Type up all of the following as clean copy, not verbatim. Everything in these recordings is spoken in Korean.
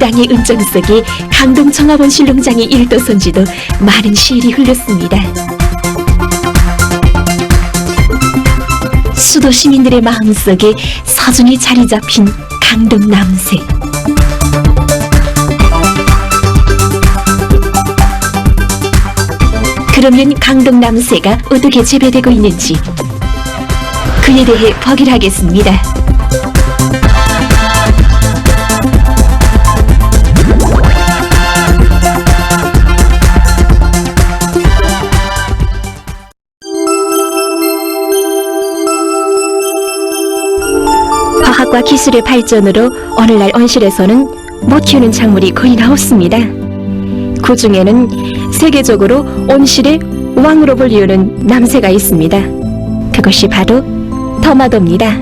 무당의 은정 속에 강동 정화본실 농장의 일도선지도 많은 시일이 흘렀습니다. 수도 시민들의 마음속에 서준히 자리 잡힌 강동 남새. 그러면 강동 남새가 어떻게 재배되고 있는지 그에 대해 보기를 하겠습니다. 과학과 기술의 발전으로 오늘날 온실에서는 못 키우는 작물이 거의 없습니다. 그 중에는 세계적으로 온실의 왕으로 불리우는 남새가 있습니다. 그것이 바로 더마도입니다.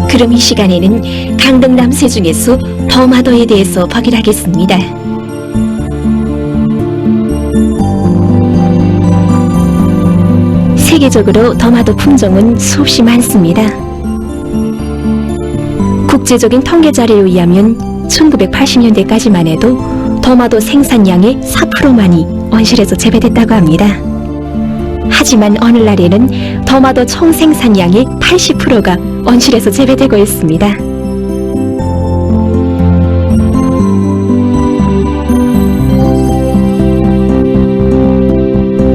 그럼 이 시간에는 강동 남새 중에서 더마도에 대해서 보기를 하겠습니다. 세계적으로 더마도 품종은 수없이 많습니다. 국제적인 통계 자료에 의하면 1980년대까지만 해도 더마도 생산량의 4%만이 온실에서 재배됐다고 합니다. 하지만 오늘날에는 더마도 총 생산량의 80%가 온실에서 재배되고 있습니다.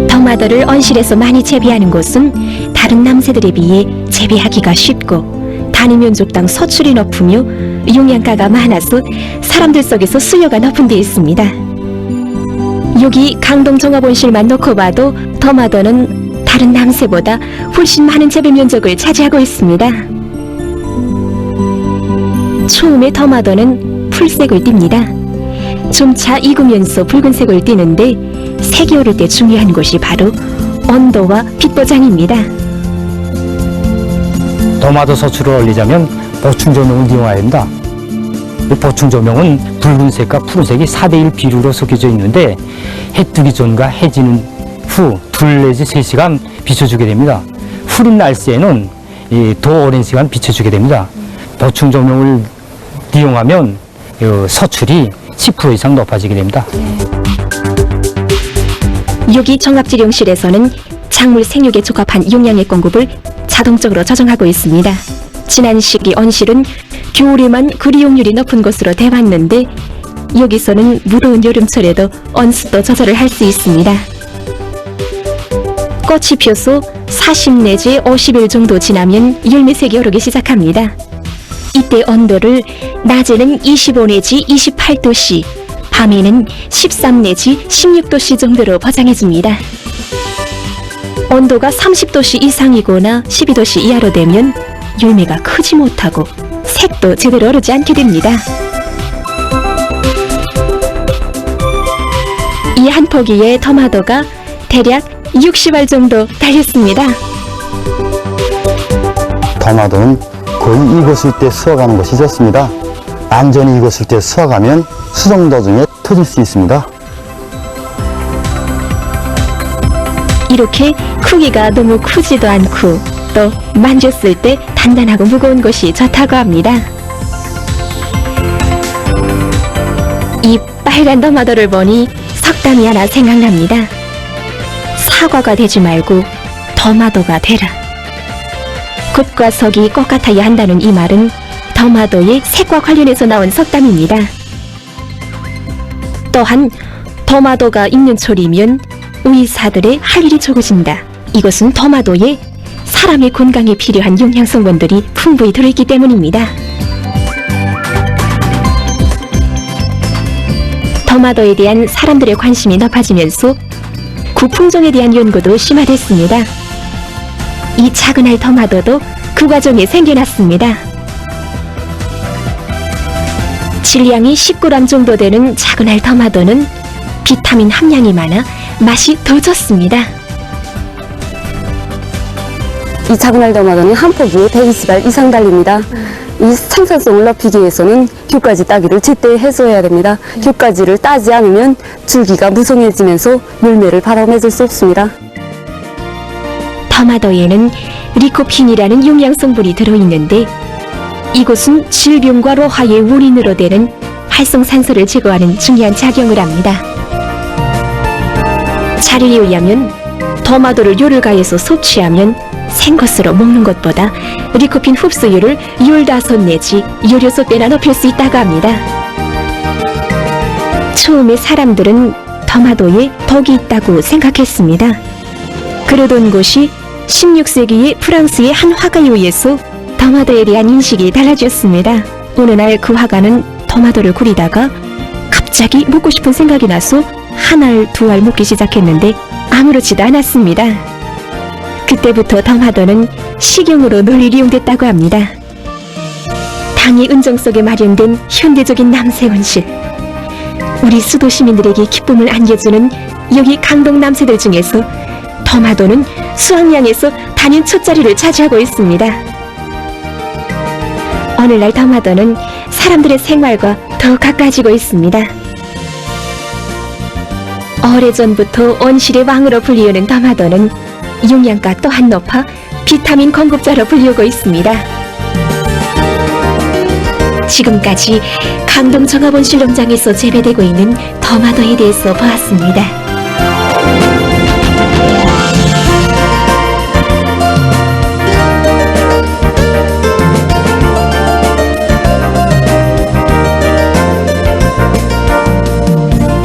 더마도를 온실에서 많이 재배하는 곳은 다른 남새들에 비해 재배하기가 쉽고 단위면적당 서출이 높으며 영양가가 많아서 사람들 속에서 수요가 높은 데 있습니다. 여기 강동 정화본실만 놓고 봐도 더마도는 다른 남새보다 훨씬 많은 재배 면적을 차지하고 있습니다. 처음에 더마도는 풀색을 띱니다. 점차 익으면서 붉은색을 띠는데 색이 오를 때 중요한 것이 바로 온도와 빛보장입니다. 더마도 서출을 올리자면 보충 조명을 이용해야 합니다. 이 보충 조명은 붉은색과 푸른색이 4:1 비율로 섞여져 있는데 해 뜨기 전과 해 지는 후 2 내지 3시간 비춰주게 됩니다. 푸른 날씨에는 더 오랜 시간 비춰주게 됩니다. 보충 조명을 이용하면 서출이 10% 이상 높아지게 됩니다. 여기 종합지령실에서는 작물 생육에 적합한 영양의 공급을 자동적으로 조정하고 있습니다. 지난 시기 온실은 겨울에만 그리용률이 높은 것으로 돼왔는데 여기서는 무더운 여름철에도 온습도 조절을 할 수 있습니다. 꽃이 펴서 40 내지 50일 정도 지나면 열매색이 오르기 시작합니다. 이때 온도를 낮에는 25 내지 28도씨, 밤에는 13 내지 16도씨 정도로 보장해줍니다. 온도가 30도씨 이상이거나 12도씨 이하로 되면 열매가 크지 못하고 색도 제대로 오르지 않게 됩니다. 이 한 포기의 더마도가 대략 60알 정도 달렸습니다. 더마도는 거의 익었을 때 수확하는 것이 좋습니다. 완전히 익었을 때 수확하면 수정 도중에 터질 수 있습니다. 이렇게 크기가 너무 크지도 않고 또 만졌을 때 단단하고 무거운 것이 좋다고 합니다. 이 빨간 더마도를 보니 석담이 하나 생각납니다. 사과가 되지 말고 더마도가 되라. 겉과 속이 똑같아야 한다는 이 말은 더마도의 색과 관련해서 나온 석담입니다. 또한 더마도가 익는 철이면 의사들의 할 일이 적어진다. 이것은 더마도에 사람의 건강에 필요한 영양성분들이 풍부히 들어있기 때문입니다. 더마도에 대한 사람들의 관심이 높아지면서 구품종에 대한 연구도 심화됐습니다. 이 작은 알 더마도도 그 과정에 생겨났습니다. 질량이 10g 정도 되는 작은 알 더마도는 비타민 함량이 많아 맛이 더 좋습니다. 이 작은 알 더마도는 한 포기에 120알 이상 달립니다. 이 생산성을 높이기 위해서는 귤가지 따기를 제때 해소해야 됩니다. 귤가지를 따지 않으면 줄기가 무성해지면서 열매를 바로 맺을 수 없습니다. 더마도에는 리코핀이라는 영양성분이 들어있는데 이것은 질병과 로화의 원인으로 되는 활성산소를 제거하는 중요한 작용을 합니다. 자료에 의하면 토마토를 요를 가해서 섭취하면 생것으로 먹는 것보다 리코핀 흡수율을 15 내지 16배나 높일 수 있다고 합니다. 처음에 사람들은 토마토에 독이 있다고 생각했습니다. 그러던 것이 16세기의 프랑스의 한 화가에 의해서 토마토에 대한 인식이 달라졌습니다. 어느 날 그 화가는 토마토를 그리다가 갑자기 먹고 싶은 생각이 나서 한 알, 두 알 먹기 시작했는데 아무렇지도 않았습니다. 그때부터 토마토는 식용으로 널리 이용됐다고 합니다. 당의 은정 속에 마련된 현대적인 남세원실. 우리 수도 시민들에게 기쁨을 안겨주는 여기 강동 남세들 중에서 토마토는 수확량에서 단연 첫 자리를 차지하고 있습니다. 오늘날 토마토는 사람들의 생활과 더 가까워지고 있습니다. 오래전부터 온실의 왕으로 불리우는 토마토는 영양가 또한 높아 비타민 공급자로 불리우고 있습니다. 지금까지 강동 종합온실 농장에서 재배되고 있는 토마토에 대해서 보았습니다.